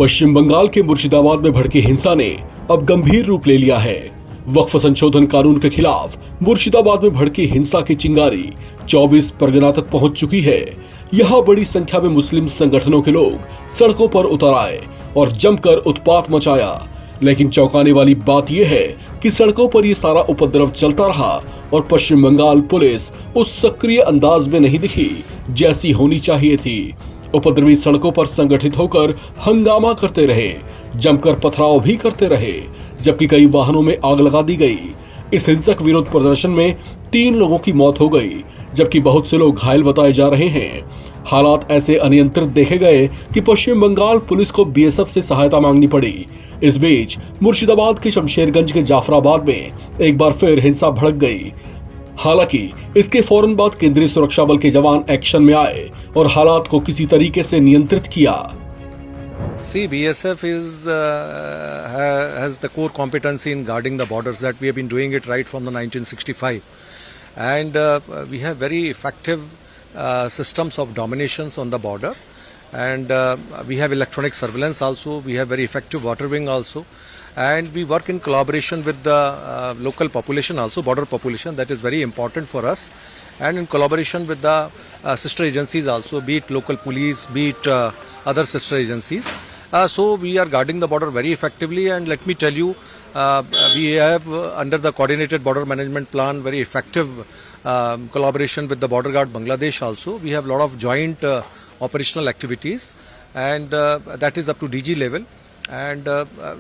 पश्चिम बंगाल के मुर्शिदाबाद में भड़की हिंसा ने अब गंभीर रूप ले लिया है। वक्फ संशोधन कानून के खिलाफ मुर्शिदाबाद में भड़की हिंसा की चिंगारी 24 परगना तक पहुंच चुकी है। यहां बड़ी संख्या में मुस्लिम संगठनों के लोग सड़कों पर उतर आए और जमकर उत्पात मचाया। लेकिन चौंकाने वाली बात यह है कि सड़कों पर यह सारा उपद्रव चलता रहा और पश्चिम बंगाल पुलिस उस सक्रिय अंदाज में नहीं दिखी जैसी होनी चाहिए थी। उपद्रवी सड़कों पर संगठित होकर हंगामा करते रहे, जमकर पथराव भी करते रहे, जबकि कई वाहनों में आग लगा दी गई। इस हिंसक विरोध प्रदर्शन में 3 लोगों की मौत हो गई, जबकि बहुत से लोग घायल बताए जा रहे हैं। हालात ऐसे अनियंत्रित देखे गए कि पश्चिम बंगाल पुलिस को बीएसएफ से सहायता मांगनी पड़ी। इस बीच मुर्शिदाबाद के शमशेरगंज के जाफराबाद में एक बार फिर हिंसा भड़क गई। हालांकि इसके फौरन बाद केंद्रीय सुरक्षा बल के जवान एक्शन में आए और हालात को किसी तरीके से नियंत्रित किया। See, BSF has the core competency in guarding the borders. That we have been doing it right from the 1965, and we have very effective systems of dominations on the border, and we have electronic surveillance also. We have very effective water wing also, and we work in collaboration with the local population also, border population. That is very important for us, and in collaboration with the sister agencies also, be it local police, be it other sister agencies. So we are guarding the border very effectively, and let me tell you, we have under the coordinated border management plan very effective collaboration with the border guard Bangladesh also. We have a lot of joint operational activities, and that is up to DG level, and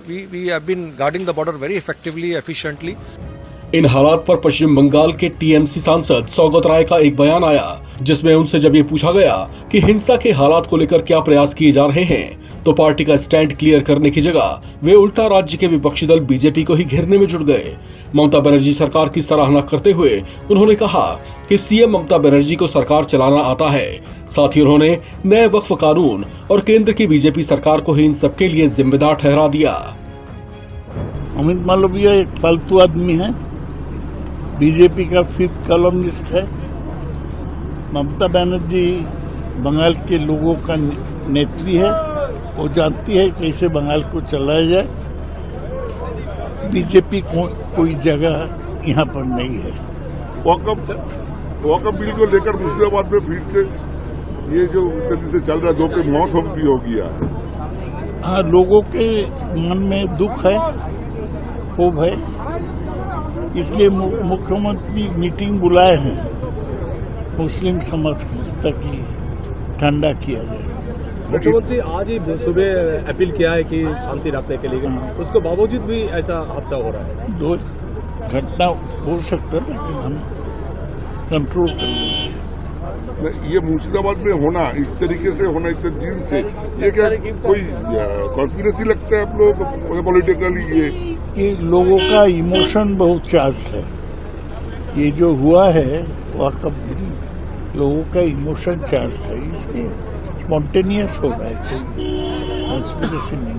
we have been guarding the border very effectively, efficiently. इन हालात पर पश्चिम बंगाल के TMC सांसद सौगत राय का एक बयान आया, जिसमें उनसे जब ये पूछा गया कि हिंसा के हालात को लेकर क्या प्रयास किए जा रहे हैं, तो पार्टी का स्टैंड क्लियर करने की जगह वे उल्टा राज्य के विपक्षी दल बीजेपी को ही घेरने में जुट गए। ममता बनर्जी सरकार की सराहना करते हुए उन्होंने कहा कि सीएम ममता बनर्जी को सरकार चलाना आता है। साथ ही उन्होंने नए वक्फ कानून और केंद्र की बीजेपी सरकार को ही इन सबके लिए जिम्मेदार ठहरा दिया। अमित मालवीय एक फालतू आदमी है, बीजेपी का 5th कॉलमनिस्ट है। ममता बनर्जी बंगाल के लोगों का नेत्री है, वो जानती है कैसे बंगाल को चलाया जाए। बीजेपी को कोई जगह यहाँ पर नहीं है। वॉकअप बिल को लेकर मुर्शिदाबाद में फिर से ये जो गति से चल रहा है, 2 की मौत हो गया। हाँ, लोगों के मन में दुख है, क्षोभ है, इसलिए मुख्यमंत्री मीटिंग बुलाए हैं मुस्लिम समाज को, ताकि ठंडा किया जाए। मुख्यमंत्री आज ही सुबह अपील किया है कि शांति रखने के लिए, उसके बावजूद भी ऐसा हादसा हो रहा है। 2 घटना हो सकता है, लेकिन हम कंट्रोल कर लेंगे। ये मुर्शिदाबाद में होना, इस तरीके से होना इतने दिन से, ये क्या कोई कॉन्स्पिरेसी लगता है आप लोग पॉलिटिकली? ये लोगों का इमोशन बहुत चार्ज है। ये जो हुआ है लोगों का इमोशन चार्ज है, इसलिए स्पॉन्टेनियस हो रहा है, कोई कॉन्स्पिरेसी नहीं।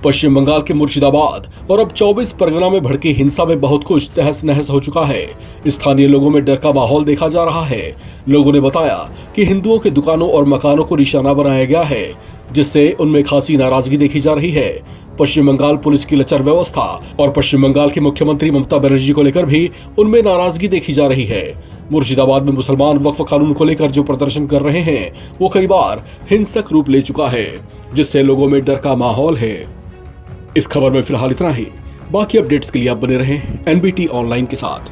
पश्चिम बंगाल के मुर्शिदाबाद और अब 24 परगना में भड़की हिंसा में बहुत कुछ तहस नहस हो चुका है। स्थानीय लोगों में डर का माहौल देखा जा रहा है। लोगों ने बताया कि हिंदुओं की दुकानों और मकानों को निशाना बनाया गया है, जिससे उनमें खासी नाराजगी देखी जा रही है। पश्चिम बंगाल पुलिस की लचर व्यवस्था और पश्चिम बंगाल की मुख्यमंत्री ममता बनर्जी को लेकर भी उनमें नाराजगी देखी जा रही है। मुर्शिदाबाद में मुसलमान वक्फ कानून को लेकर जो प्रदर्शन कर रहे हैं, वो कई बार हिंसक रूप ले चुका है, जिससे लोगों में डर का माहौल है। इस खबर में फिलहाल इतना ही। बाकी अपडेट्स के लिए आप बने रहें एनबीटी ऑनलाइन के साथ।